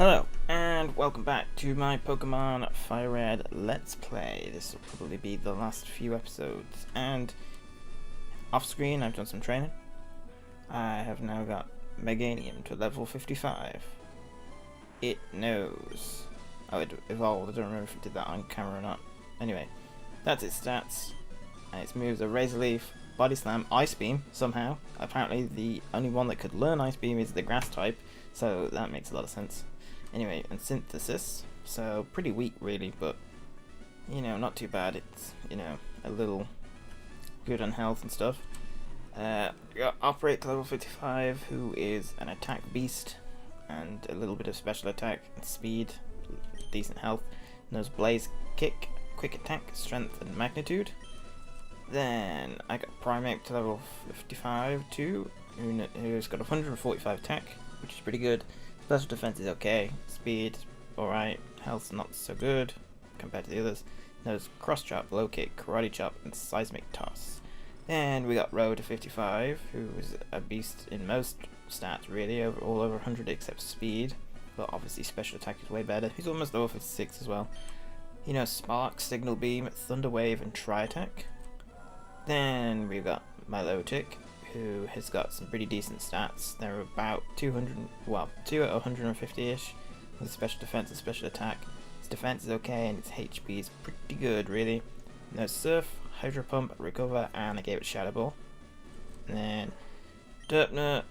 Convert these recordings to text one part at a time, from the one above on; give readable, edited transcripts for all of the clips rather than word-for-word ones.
Hello, and welcome back to my Pokemon Fire Red Let's Play. This will probably be the last few episodes, and off screen I've done some training. I have now got Meganium to level 55. It knows. Oh, it evolved. I don't remember if it did that on camera or not. Anyway, that's its stats. And its moves are Razor Leaf, Body Slam, Ice Beam, somehow. Apparently the only one that could learn Ice Beam is the Grass type, so that makes a lot of sense. Anyway, and Synthesis, so pretty weak really, but, you know, not too bad. It's, you know, a little good on health and stuff. Got Operate to level 55, who is an attack beast, and a little bit of special attack and speed, decent health. Knows Blaze Kick, Quick Attack, Strength and Magnitude. Then I got Primeape to level 55 too, who's got 145 attack, which is pretty good. Special defense is okay, speed alright, health's not so good compared to the others. Knows Cross Chop, Low Kick, Karate Chop, and Seismic Toss. Then we got Row to 55, who is a beast in most stats really, all over 100 except speed, but obviously special attack is way better. He's almost level 56 as well. He knows Spark, Signal Beam, Thunder Wave, and Tri Attack. Then we've got Milotic, who has got some pretty decent stats. They're about 200, well, 2 at 150-ish, with special defense and special attack. Its defense is okay, and its HP is pretty good, really. There's Surf, Hydro Pump, Recover, and I gave it Shadow Ball. And then Derpner,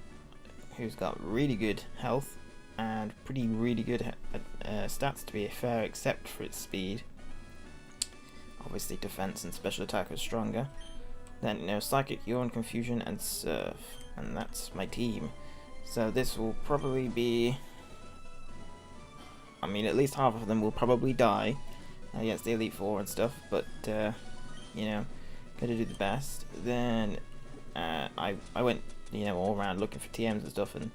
who's got really good health, and really good stats to be fair, except for its speed. Obviously defense and special attack are stronger. Then, you know, Psychic, Yawn, Confusion, and Surf. And that's my team. So this will probably be... I mean, at least half of them will probably die against the Elite Four and stuff. But, you know, gotta do the best. Then, I went, you know, all around looking for TMs and stuff, and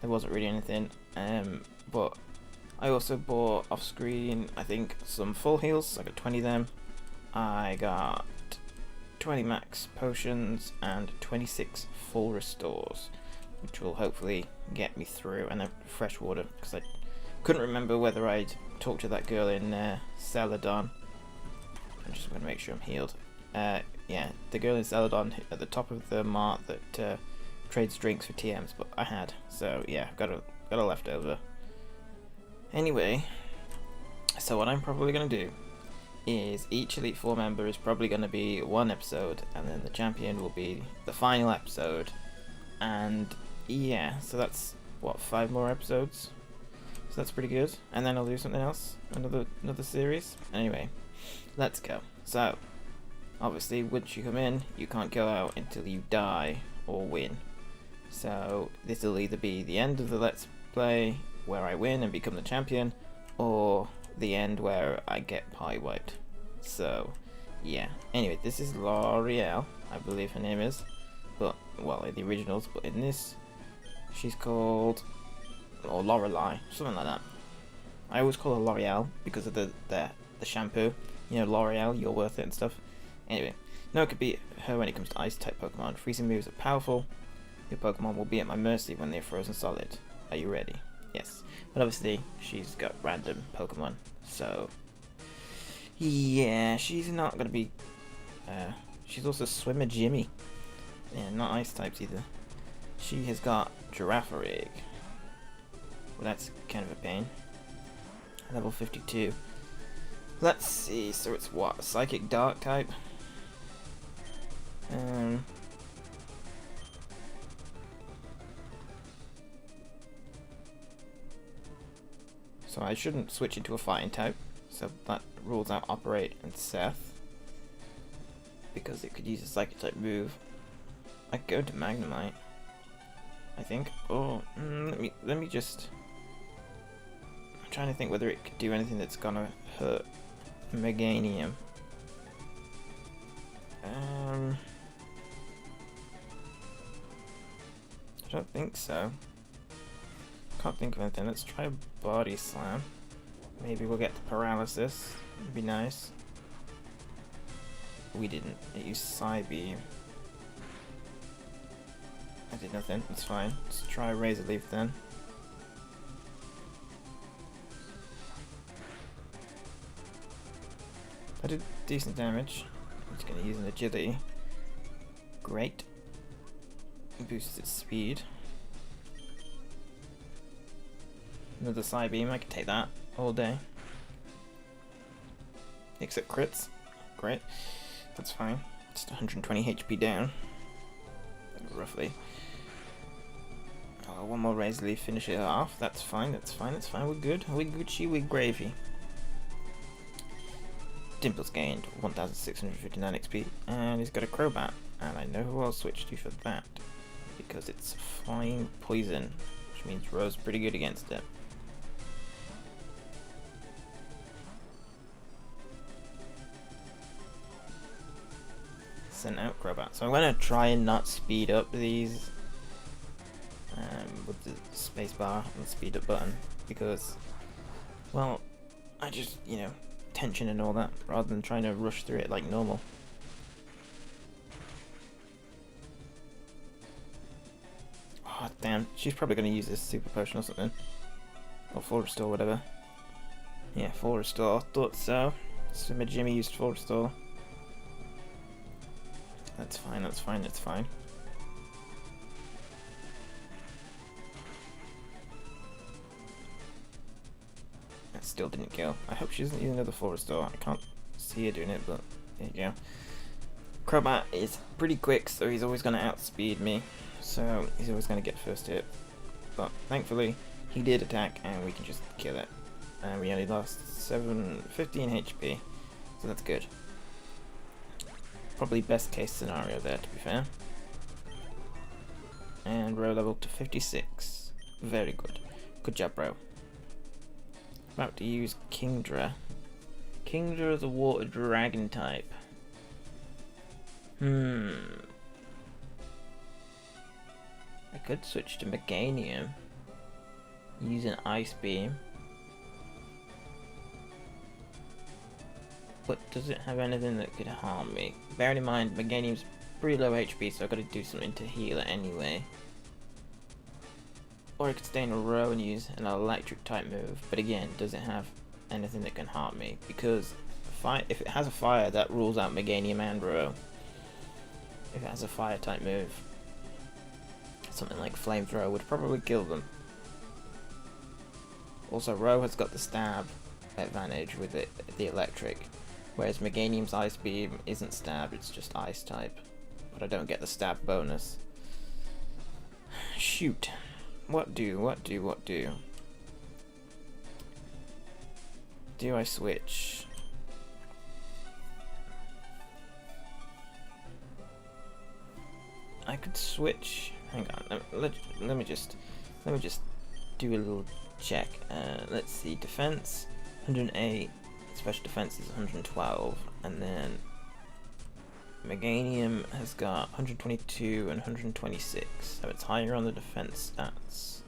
there wasn't really anything. But I also bought off-screen, I think, some full heals. I got 20 of them. I got 20 max potions and 26 full restores, which will hopefully get me through, and then fresh water, because I couldn't remember whether I'd talked to that girl in Celadon. I'm just going to make sure I'm healed. Yeah, the girl in Celadon at the top of the mart that trades drinks for TMs, but I had, so yeah, I've got a leftover. Anyway, so what I'm probably going to do is each Elite Four member is probably going to be one episode, and then the champion will be the final episode. And yeah, so that's what, 5 more episodes, so that's pretty good. And then I'll do something else, another series. Anyway, let's go. So obviously once you come in, you can't go out until you die or win. So this will either be the end of the Let's Play where I win and become the champion, or the end where I get pie wiped. So yeah, anyway, this is L'Oreal, I believe her name is, but, well, in the originals, but in this she's called, or Lorelei, something like that. I always call her L'Oreal because of the shampoo, you know, L'Oreal, you're worth it and stuff. Anyway, no one could beat her when it comes to ice type Pokemon. Freezing moves are powerful. Your Pokemon will be at my mercy when they're frozen solid. Are you ready? Yes, but obviously she's got random Pokemon, so yeah, she's not gonna be. She's also Swimmer Jimmy, and not ice types either. She has got Girafarig. Well, that's kind of a pain. Level 52. Let's see. So it's what, Psychic Dark type? So I shouldn't switch into a fighting type, so that rules out Operate and Seth, because it could use a Psychic type move. I could go to Magnemite, I think. Oh, let me just. I'm trying to think whether it could do anything that's gonna hurt Meganium. I don't think so. Can't think of anything. Let's try a Body Slam. Maybe we'll get the Paralysis. It'd be nice. We didn't. It used Psybeam. I did nothing. It's fine. Let's try Razor Leaf then. I did decent damage. I'm just going to use an agility. Great. Boosts its speed. Another side beam, I can take that all day. Except crits. Great. That's fine. Just 120 HP down. Roughly. Oh, one more Razor Leaf, finish it off. That's fine, that's fine, that's fine. We're good. We're Gucci, we're gravy. Dimple's gained 1659 XP, and he's got a Crobat. And I know who I'll switch to for that. Because it's Flying Poison, which means Ro's pretty good against it. Sent out Crobat. So I'm going to try and not speed up these with the spacebar and the speed up button, because, well, I just, you know, tension and all that, rather than trying to rush through it like normal. Oh damn, she's probably going to use this super potion or something. Or full restore, whatever. Yeah, full restore, thought so. So my Jimmy used full restore. That's fine, that's fine, that's fine. That still didn't kill. I hope she doesn't use another full restore. I can't see her doing it, but there you go. Crobat is pretty quick, so he's always going to outspeed me. So he's always going to get first hit. But thankfully, he did attack, and we can just kill it. And we only lost 15 HP, so that's good. Probably best case scenario there, to be fair. And Ro leveled to 56. Very good. Good job, bro. About to use Kingdra. Kingdra is a water dragon type. I could switch to Meganium. Use an Ice Beam. But does it have anything that could harm me? Bearing in mind, Meganium's pretty low HP, so I've got to do something to heal it anyway. Or I could stay in a row and use an electric type move, but again, does it have anything that can harm me? Because if it has a fire, that rules out Meganium and Ro. If it has a fire type move, something like Flamethrower would probably kill them. Also, Ro has got the stab advantage with the electric, whereas Meganium's Ice Beam isn't stab, it's just ice type. But I don't get the stab bonus. Shoot. What do? Do I switch? I could switch. Hang on. Let me just do a little check. Let's see. Defense 108. Special defense is 112, and then Meganium has got 122 and 126, so it's higher on the defense stats.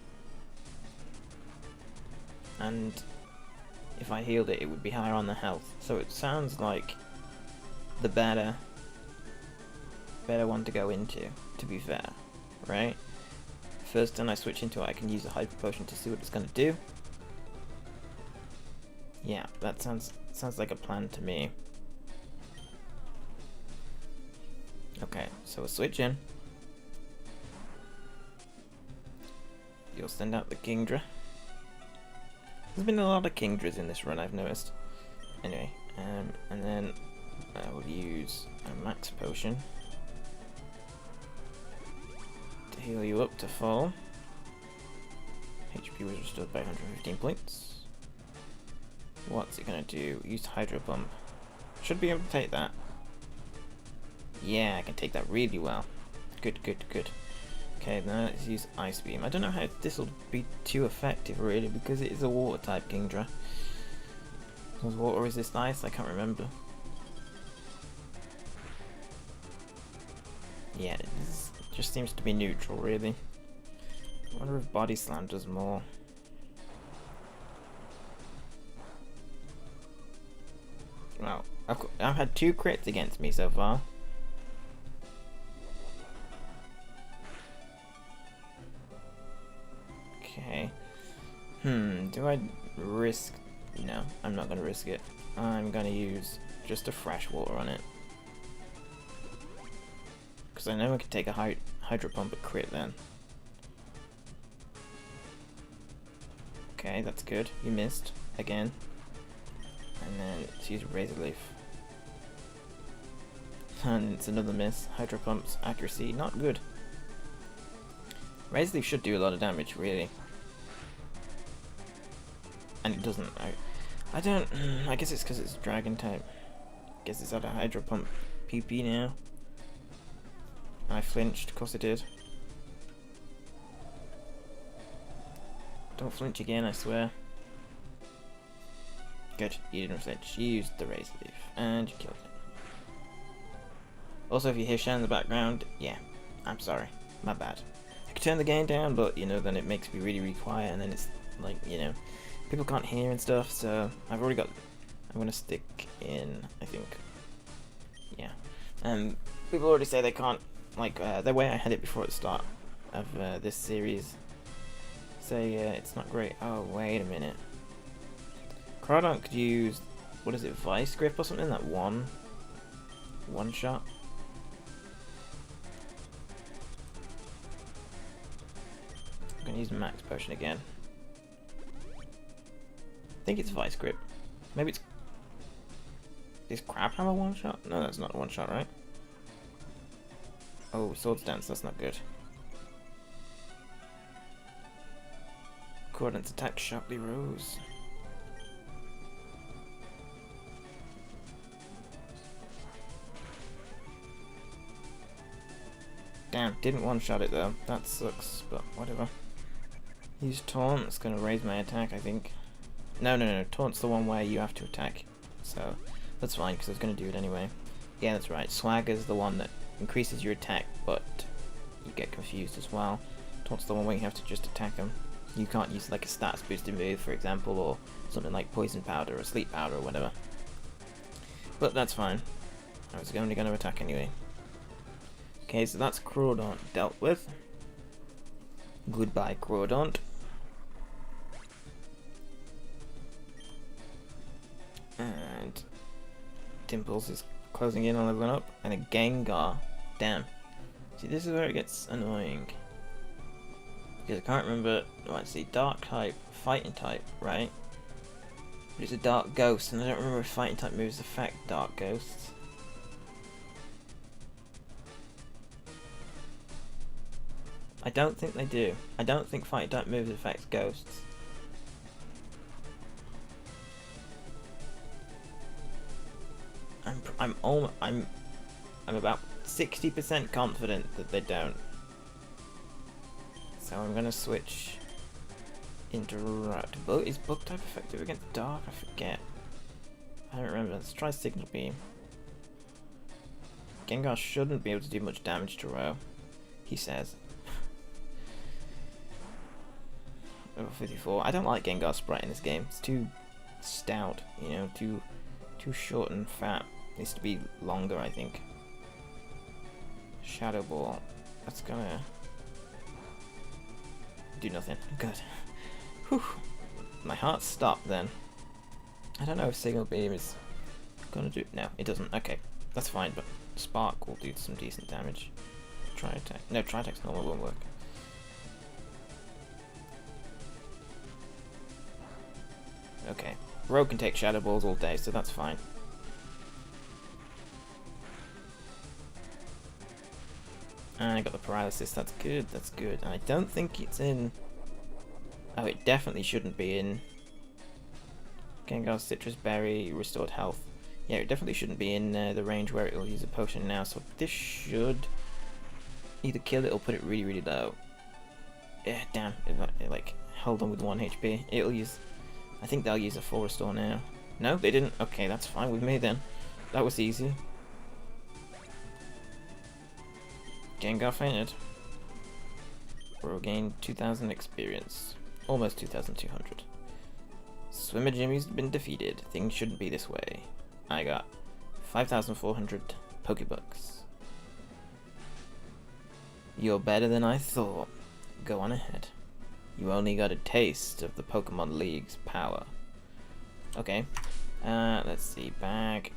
And if I healed it, it would be higher on the health. So it sounds like the better one to go into, to be fair, right? First time I switch into it, I can use a Hyper Potion to see what it's going to do. Yeah, that sounds like a plan to me. Okay, so we'll switch in. You'll send out the Kingdra. There's been a lot of Kingdras in this run, I've noticed. Anyway, and then I will use a Max Potion to heal you up to full. HP was restored by 115 points. What's it gonna do? Use Hydro Pump. Should be able to take that. Yeah, I can take that really well. Good. Okay, now let's use Ice Beam. I don't know how this will be too effective, really, because it is a water type Kingdra. Does water resist ice? I can't remember. Yeah, it just seems to be neutral, really. I wonder if Body Slam does more. Well, I've had 2 crits against me so far. Okay. Do I risk? No, I'm not going to risk it. I'm going to use just a freshwater on it. Because I know I could take a Hydro Pump at crit then. Okay, that's good. You missed again. And then let's use Razor Leaf. And it's another miss. Hydro Pump's accuracy, not good. Razor Leaf should do a lot of damage, really. And it doesn't. I don't. I guess it's because it's Dragon type. Guess it's out of Hydro Pump PP now. And I flinched, of course I did. Don't flinch again, I swear. Good, you didn't flinch. You used the Razor Leaf, and you killed it. Also, if you hear Shan in the background, yeah, I'm sorry. My bad. I could turn the game down, but, you know, then it makes me really, really quiet, and then it's, like, you know, people can't hear and stuff, so I've already got... I'm gonna stick in, I think. Yeah. People already say they can't, like, the way I had it before at the start of this series, say it's not great. Oh, wait a minute. Crawdon could use, what is it, Vice Grip or something? That one shot? I'm gonna use Max Potion again. I think it's Vice Grip. Maybe it's... Is Crab Hammer one shot? No, that's not a one shot, right? Oh, Swords Dance, that's not good. Crawdon's attack sharply rose. Damn, didn't one-shot it though. That sucks, but whatever. Use Taunt, it's gonna raise my attack, I think. No, Taunt's the one where you have to attack. So, that's fine, because I was gonna do it anyway. Yeah, that's right. Swagger's the one that increases your attack, but you get confused as well. Taunt's the one where you have to just attack them. You can't use like a stats boosting move, for example, or something like Poison Powder or Sleep Powder or whatever. But that's fine. I was only gonna attack anyway. Okay, so that's Crawdon dealt with. Goodbye, Crawdon. And Dimples is closing in on leveling up. And a Gengar. Damn. See, this is where it gets annoying. Because I can't remember... Oh, let's see. Dark type, fighting type, right? But it's a Dark Ghost, and I don't remember if fighting type moves affect Dark Ghosts. I don't think they do. I don't think fighting type moves affect ghosts. I'm about 60% confident that they don't. So I'm gonna switch into Route. Is Bug type effective against Dark? I forget. I don't remember. Let's try Signal Beam. Gengar shouldn't be able to do much damage to Row, he says. 54. I don't like Gengar's sprite in this game. It's too stout, you know, too short and fat. It needs to be longer, I think. Shadow Ball. That's gonna do nothing. Good. Whew. My heart stopped then. I don't know if Signal Beam is gonna do... No, it doesn't. Okay, that's fine, but Spark will do some decent damage. Try Attack. No, Try Attack's normal won't work. Okay. Rogue can take Shadow Balls all day, so that's fine. And I got the Paralysis, that's good, that's good. And I don't think it's in... Oh, it definitely shouldn't be in... Gengar's Citrus Berry, Restored Health. Yeah, it definitely shouldn't be in the range where it'll use a potion now, so this should either kill it or put it really, really low. Yeah, damn, it like held on with 1 HP. It'll use... I think they'll use a full restore now. No, they didn't. Okay, that's fine with me then. That was easy. Gengar fainted. We'll gain 2,000 experience. Almost 2,200. Swimmer Jimmy's been defeated. Things shouldn't be this way. I got 5,400 Pokebucks. You're better than I thought. Go on ahead. You only got a taste of the Pokemon League's power. Okay. Let's see. Bag.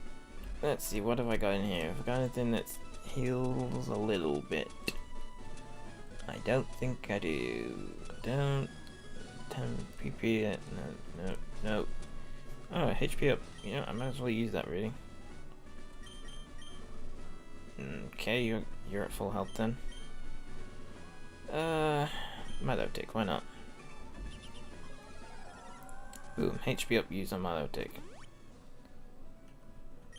Let's see, what have I got in here? Have I got anything that heals a little bit? I don't think I do. Don't. 10 PP. No. Oh, HP up. You know, I might as well use that really. Okay, you're at full health then. Milo tick, why not? Boom, HP up used on Milo tick.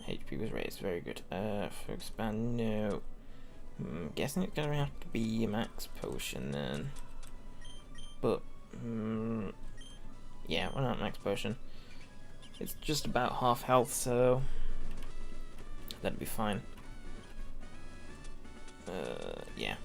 HP was raised, very good. For expand, no. Guessing it's gonna have to be a max potion then. But, yeah, why not max potion? It's just about half health, so that'd be fine. Yeah.